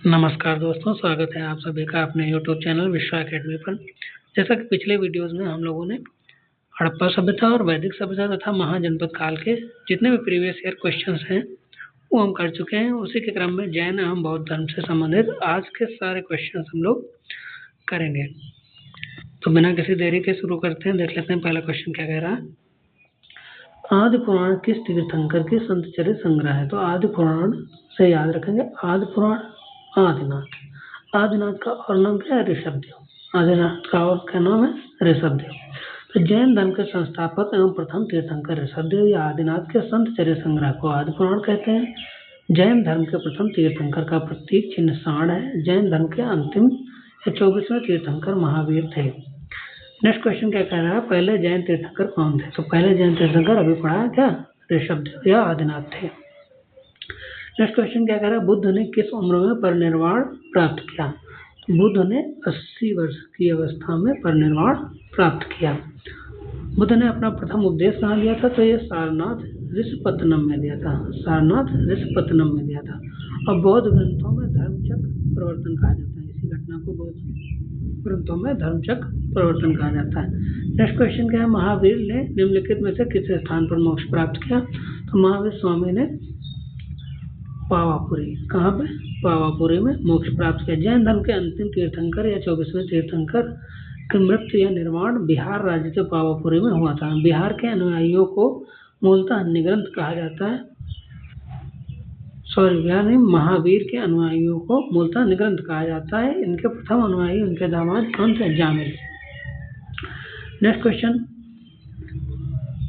नमस्कार दोस्तों, स्वागत है आप सभी का अपने यूट्यूब चैनल विश्वा एकेडमी पर। जैसा कि पिछले वीडियोस में हम लोगों ने हड़प्पा सभ्यता और वैदिक सभ्यता तथा महाजनपद काल के जितने भी प्रीवियस ईयर क्वेश्चंस हैं वो हम कर चुके हैं। उसी के क्रम में जैन एवं बौद्ध धर्म से संबंधित आज के सारे क्वेश्चंस हम लोग करेंगे। तो बिना किसी देरी के शुरू करते हैं। देख लेते हैं पहला क्वेश्चन क्या कह रहा है। आदि पुराण किस तीर्थंकर की संत चरित संग्रह है? तो आदि पुराण से याद रखेंगे, आदि पुराण आदिनाथ। आदिनाथ का और नाम क्या है? ऋषभदेव। आदिनाथ का और क्या नाम है? ऋषभदेव। तो जैन धर्म के संस्थापक एवं प्रथम तीर्थंकर ऋषभदेव या आदिनाथ के संत चरित संग्रह को आदि पुराण कहते हैं। जैन धर्म के प्रथम तीर्थंकर का प्रतीक चिन्ह सांड है। जैन धर्म के अंतिम या 24वें तीर्थंकर महावीर थे। नेक्स्ट क्वेश्चन क्या कह रहा है, पहले जैन तीर्थंकर कौन थे? तो पहले जैन तीर्थंकर अभी पढ़ा है क्या? ऋषभदेव या आदिनाथ थे। नेक्स्ट क्वेश्चन क्या कह रहा है, बुद्ध ने किस उम्र में परिनिर्वाण प्राप्त किया? तो बुद्ध ने 80 वर्ष की अवस्था में परिनिर्वाण प्राप्त किया। बुद्ध ने अपना प्रथम उपदेश कहाँ दिया था? तो ये सारनाथ ऋषपत्तनम में दिया था। सारनाथ ऋषपत्तनम में दिया था। और बौद्ध ग्रंथों में धर्मचक्र प्रवर्तन कहा जाता है। इसी घटना को बौद्ध ग्रंथों में धर्मचक्र प्रवर्तन कहा जाता है। नेक्स्ट क्वेश्चन क्या है, महावीर ने निम्नलिखित में से किस स्थान पर मोक्ष प्राप्त किया? तो महावीर स्वामी ने पावापुरी, कहाँ पे? पावापुरी में मोक्ष प्राप्त किया। जैन धर्म के अंतिम तीर्थंकर या 24वें तीर्थंकर की मृत्यु या निर्वाण बिहार राज्य के पावापुरी में हुआ था। बिहार के अनुयायियों को मूलतः निग्रंथ कहा जाता है। यानी महावीर के अनुयायियों को मूलतः निग्रंथ कहा जाता है। इनके प्रथम अनुयायी उनके दामाद कौन थे? जामिल। नेक्स्ट क्वेश्चन,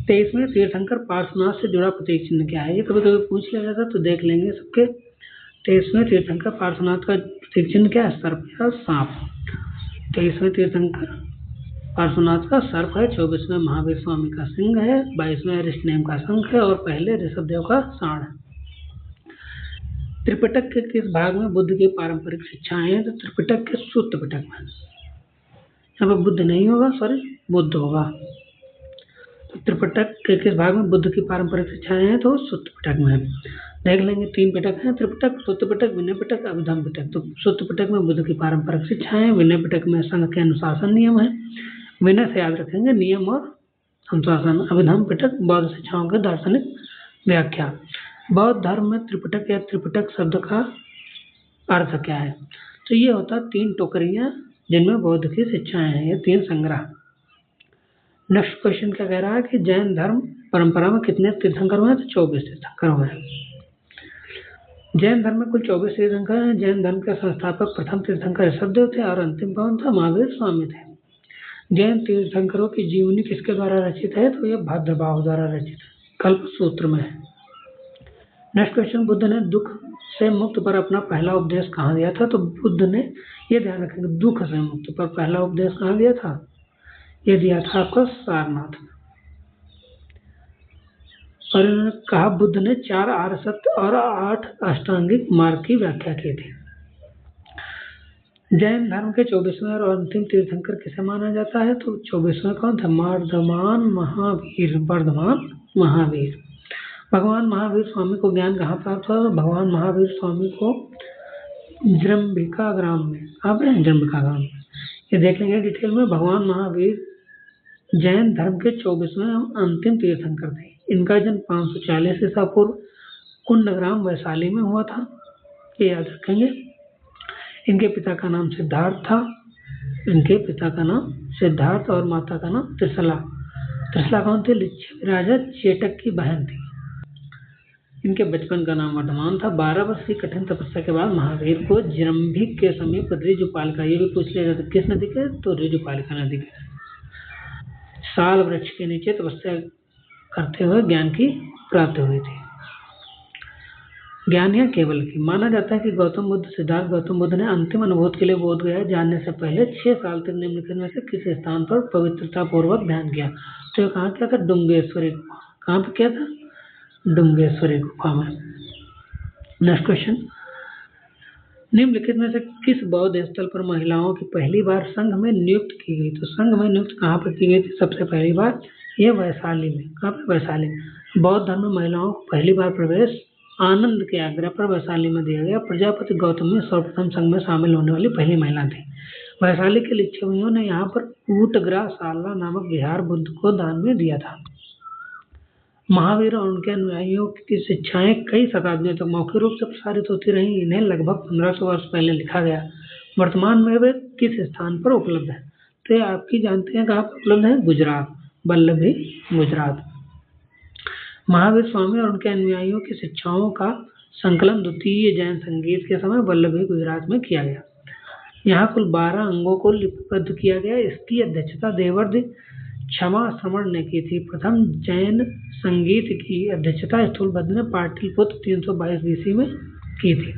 23वें तीर्थंकर पार्श्वनाथ से जुड़ा प्रतीक चिन्ह क्या है? ये कभी कभी पूछ लिया जाता, तो देख लेंगे सबके। 23वें तीर्थंकर पार्श्वनाथ का प्रतीक चिन्ह क्या है? सर्प या सांप। 23वें तीर्थंकर पार्श्वनाथ का सर्प है। 24वें महावीर स्वामी का सिंह है। 22वें अरिष्टनेम का शंख है। और पहले ऋषभदेव का सांड है। त्रिपिटक के किस भाग में बुद्ध की पारंपरिक शिक्षाएं हैं? तो त्रिपिटक के सुत्त पिटक में। यहाँ पर बुद्ध नहीं होगा, सॉरी, बुद्ध होगा। तो त्रिपिटक के किस भाग में बुद्ध की पारंपरिक शिक्षाएं हैं? तो सुत्त पिटक में। देख लेंगे, 3 पिटक हैं, त्रिपिटक, सुत्त पिटक, विनय पिटक, अभिधम पिटक। तो सुत्त पिटक में बुद्ध की पारंपरिक शिक्षाएं, विनय पिटक में संघ के अनुशासन नियम है। विनय से याद रखेंगे नियम और अनुशासन। अभिधम पिटक बौद्ध शिक्षाओं के दार्शनिक व्याख्या। बौद्ध धर्म में त्रिपिटक या त्रिपिटक शब्द का अर्थ क्या है? तो ये होता 3 टोकरियां जिनमें बौद्ध की शिक्षाएं हैं, ये 3 संग्रह। नेक्स्ट क्वेश्चन क्या कह रहा है कि जैन धर्म परंपरा में कितने तीर्थंकर हुए? तो 24 तीर्थंकर हुए। जैन धर्म में कुल 24 तीर्थंकर हैं। जैन धर्म के संस्थापक प्रथम तीर्थंकर ऋषभदेव थे और अंतिम कौन था? महावीर स्वामी थे। जैन तीर्थंकरों की जीवनी किसके द्वारा रचित है? तो ये भद्रभाव द्वारा रचित है, कल्प सूत्र में है। नेक्स्ट क्वेश्चन, बुद्ध ने दुख से मुक्त पर अपना पहला उपदेश कहाँ दिया था? तो बुद्ध ने, ये ध्यान रखेंगे, दुख से मुक्त पर पहला उपदेश कहाँ दिया था? ये दिया था आपको सारनाथ। और इन्होंने कहा, बुद्ध ने 4 आर्य सत्य और 8 अष्टांगिक मार्ग की व्याख्या की थी। जैन धर्म के 24वें और अंतिम तीर्थंकर किसे माना जाता है? तो 24वें कौन था? वर्धमान महावीर। वर्धमान महावीर। भगवान महावीर स्वामी को ज्ञान कहाँ प्राप्त हुआ? भगवान महावीर स्वामी को जृंभिका ग्राम में। आप जृंभिका ग्राम में, ये देख लेंगे डिटेल में। भगवान महावीर जैन धर्म के 24वें अंतिम तीर्थंकर थे। इनका जन्म 540 ईसा पूर्व कुंडग्राम वैशाली में हुआ था, ये याद रखेंगे। इनके पिता का नाम सिद्धार्थ था। इनके पिता का नाम सिद्धार्थ और माता का नाम त्रिशला। त्रिशला कौन थी? लिच्छवी राजा चेटक की बहन थी। इनके बचपन का नाम वर्धमान था। 12 वर्ष की कठिन तपस्या के बाद महावीर को जृंभिक के समीप ऋजुपालिका, ये भी पूछ लिया जाता, किस नदी के? तो ऋजुपालिका नदी के साल वृक्ष के नीचे तपस्या करते हुए ज्ञान की प्राप्ति हुई थी। ज्ञान या केवल की। माना जाता है कि गौतम बुद्ध, सिद्धार्थ गौतम बुद्ध ने अंतिम अनुभूति के लिए बोध गया जानने से पहले 6 साल तक निम्नलिखित में से किस स्थान पर पवित्रता पूर्वक ध्यान किया? तो ये कहाँ किया था? डुंगेश्वरी गुफा। कहाँ पे किया था? डुंगेश्वरी गुफा में। नेक्स्ट क्वेश्चन, निम्नलिखित में से किस बौद्ध स्थल पर महिलाओं की पहली बार संघ में नियुक्त की गई? तो संघ में नियुक्त कहाँ पर की गई थी सबसे पहली बार? ये वैशाली में। कहाँ पे? वैशाली में। बौद्ध धर्म में महिलाओं को पहली बार प्रवेश आनंद के आग्रह पर वैशाली में दिया गया। प्रजापति गौतमी सर्वप्रथम संघ में शामिल होने वाली पहली महिला थी। वैशाली के लिच्छवियों ने यहाँ पर ऊटग्राशाला नामक विहार बुद्ध को दान में दिया था। महावीर और उनके अनुयायियों की शिक्षाएं कई शताब्दियों तक मौखिक रूप से प्रसारित होती रहीं। इन्हें लगभग 1500 वर्ष पहले लिखा गया। वर्तमान में वे किस स्थान पर उपलब्ध है? तो ये आपकी जानते हैं कहाँ पर उपलब्ध है? गुजरात, वल्लभी, गुजरात। महावीर स्वामी और उनके अनुयायियों की शिक्षाओं का संकलन द्वितीय जैन संगीत के समय वल्लभी, गुजरात में किया गया। यहाँ कुल 12 अंगों को लिपिबद्ध किया गया। इसकी अध्यक्षता देवर्षि क्षमा श्रवण ने की थी। प्रथम जैन संगीत की अध्यक्षता स्थूलभद्र ने पाटलिपुत्र 322 BC में की थी।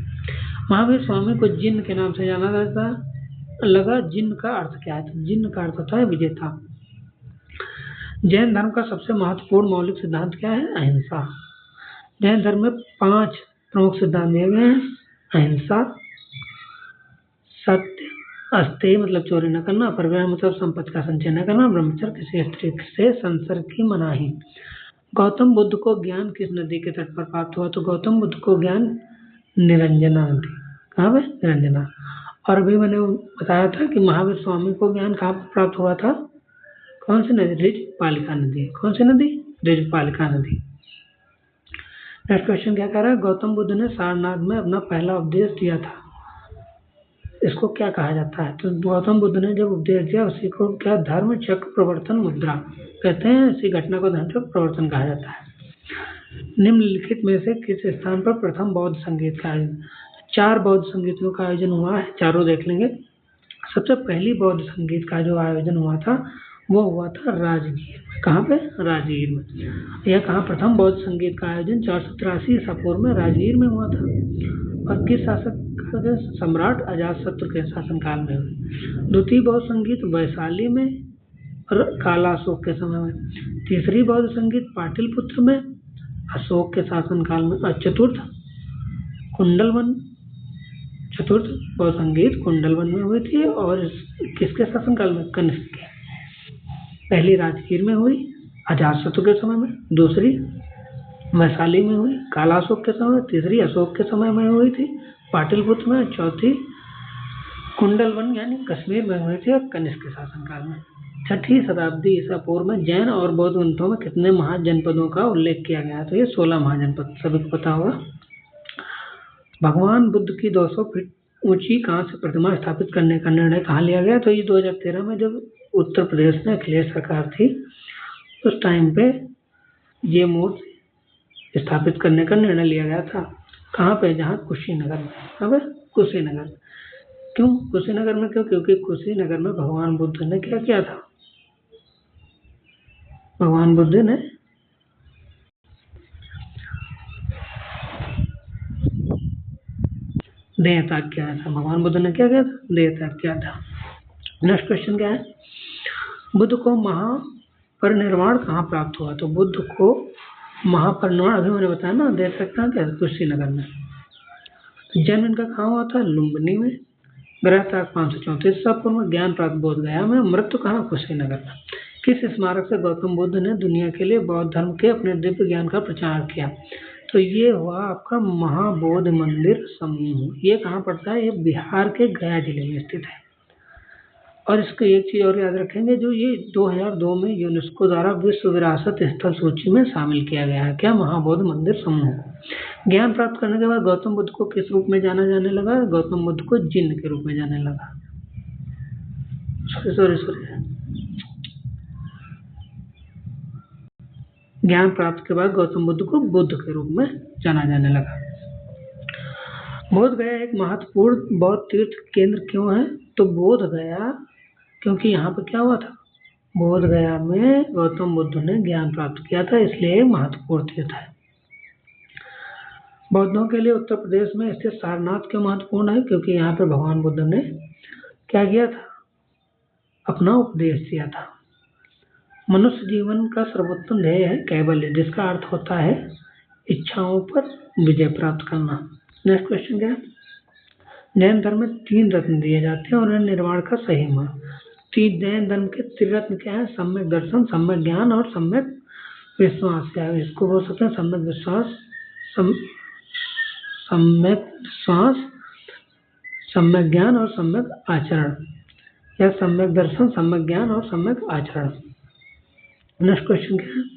महावीर स्वामी को जिन के नाम से जाना जाता लगा। जिन का अर्थ क्या है? जिन का अर्थ होता है विजेता। जैन धर्म का सबसे महत्वपूर्ण मौलिक सिद्धांत क्या है? अहिंसा। जैन धर्म में 5 प्रमुख सिद्धांत दिए गए हैं। अहिंसा, सत्य, अस्तेय मतलब चोरी न करना, अपरिग्रह मतलब संपत्ति का संचय न करना, ब्रह्मचर्य किसी स्त्री से संसर्ग की मनाही। गौतम बुद्ध को ज्ञान किस नदी के तट पर प्राप्त हुआ? तो गौतम बुद्ध को ज्ञान निरंजना नदी। कहाँ पे? निरंजना। और अभी मैंने बताया था कि महावीर स्वामी को ज्ञान कहाँ पर प्राप्त हुआ था? कौन सी नदी? ऋजपालिका नदी। कौन सी नदी? ऋजपालिका नदी। नेक्स्ट क्वेश्चन क्या कह रहा है? गौतम बुद्ध ने सारनाथ में अपना पहला उपदेश दिया था। इसको क्या कहा जाता है? तो गौतम बुद्ध ने जब उपदेश दिया उसी को क्या धर्म चक्र प्रवर्तन मुद्रा कहते हैं। इसी घटना को धर्म चक्र प्रवर्तन कहा जाता है। निम्नलिखित में से किस स्थान पर प्रथम बौद्ध संगीत का आयोजन? 4 बौद्ध संगीतों का आयोजन हुआ है। चारों देख लेंगे। सबसे पहली बौद्ध संगीत का जो आयोजन हुआ था वो हुआ था राजगीर में। कहाँ पे? राजगीर में। यह कहाँ प्रथम बौद्ध संगीत का आयोजन 483 ईसा पूर्व में राजगीर में हुआ था। और किस शासक सम्राट अजातशत्रु के शासनकाल में हुई। द्वितीय बौद्ध संगीत वैशाली में और कालाशोक के समय में। तीसरी बौद्ध संगीत पाटलिपुत्र में अशोक के शासनकाल में। और चतुर्थ बौद्ध संगीत कुंडलवन में हुई थी। और किसके शासनकाल में? कनिष्क के। पहली राजगीर में हुई अजातशत्रु के समय में, दूसरी वैशाली में हुई कालाशोक के समय, तीसरी अशोक के समय में हुई थी पाटलिपुत्र में, चौथी कुंडलवन यानी कश्मीर में हुई थी और कनिष्क के शासनकाल में। 6ठी शताब्दी ईसा पूर्व में जैन और बौद्ध ग्रंथों में कितने महाजनपदों का उल्लेख किया गया है? तो ये 16 महाजनपद सभी को पता होगा। भगवान बुद्ध की 200 फीट ऊंची कांस्य प्रतिमा स्थापित करने का निर्णय कहाँ लिया गया? तो ये 2013 में जब उत्तर प्रदेश में अखिलेश सरकार थी उस टाइम पे ये मूर्ति स्थापित करने का निर्णय लिया गया था। कहाँ पे? जहाँ कुशीनगर में। अब कुशीनगर। क्यों कुशीनगर में? क्यों? क्योंकि कुशीनगर में भगवान बुद्ध ने क्या किया था? भगवान बुद्ध ने देह त्याग किया था। भगवान बुद्ध ने क्या किया था? देह त्याग किया था। नेक्स्ट क्वेश्चन क्या है? बुद्ध को महापरिनिर्वाण कहाँ प्राप्त हुआ? तो बुद्ध को महापरिनिर्वाण अभी मैंने बताया ना, देख सकते हैं क्या? कुशीनगर में। जन्म इनका कहाँ हुआ था? लुम्बिनी में। ग्रह त्याग 534 ईसा पूर्व में। ज्ञान प्राप्त बोधगया में। मृत्यु कहाँ? कुशीनगर में। किस स्मारक से गौतम बुद्ध ने दुनिया के लिए बौद्ध धर्म के अपने दिव्य ज्ञान का प्रचार किया? तो ये हुआ आपका महाबोधि मंदिर समूह। ये कहाँ पड़ता है? ये बिहार के गया जिले में स्थित है। और इसको एक चीज और याद रखेंगे, जो ये 2002 में यूनेस्को द्वारा विश्व विरासत स्थल सूची में शामिल किया गया है। क्या? महाबोधि मंदिर समूह। ज्ञान प्राप्त करने के बाद गौतम बुद्ध को किस रूप में जाना जाने लगा? गौतम बुद्ध को जिन के रूप में जाने लगा। सॉरी ज्ञान प्राप्त के बाद गौतम बुद्ध को बुद्ध के रूप में जाना जाने लगा। बोध गया एक महत्वपूर्ण बौद्ध तीर्थ केंद्र क्यों है? तो बोध गया क्योंकि यहाँ पर क्या हुआ था? बोध गया में गौतम बुद्ध ने ज्ञान प्राप्त किया था, इसलिए महत्वपूर्ण तीर्थ है। बौद्धों के लिए उत्तर प्रदेश में स्थित सारनाथ क्यों महत्वपूर्ण है? क्योंकि यहाँ पर भगवान बुद्ध ने क्या किया था? अपना उपदेश दिया था। मनुष्य जीवन का सर्वोत्तम ध्येय है कैवल्य, जिसका अर्थ होता है इच्छाओं पर विजय प्राप्त करना। नेक्स्ट क्वेश्चन क्या है? जैन धर्म में 3 रत्न दिए जाते हैं और उन्हें निर्वाण का सही मार्ग। जैन धर्म के त्रिरत्न क्या है? सम्यक दर्शन, सम्यक ज्ञान और सम्यक विश्वास। क्या इसको बोल सकते हैं? सम्यक विश्वास, सम्यक विश्वास, सम्यक ज्ञान और सम्यक आचरण, या सम्यक दर्शन, सम्यक ज्ञान और सम्यक आचरण। नेक्स्ट क्वेश्चन क्या है?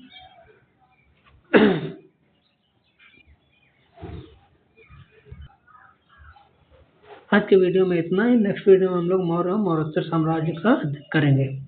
आज के वीडियो में इतना ही। नेक्स्ट वीडियो में हम लोग मौर्य और मौर्योत्तर साम्राज्य का अध्ययन करेंगे।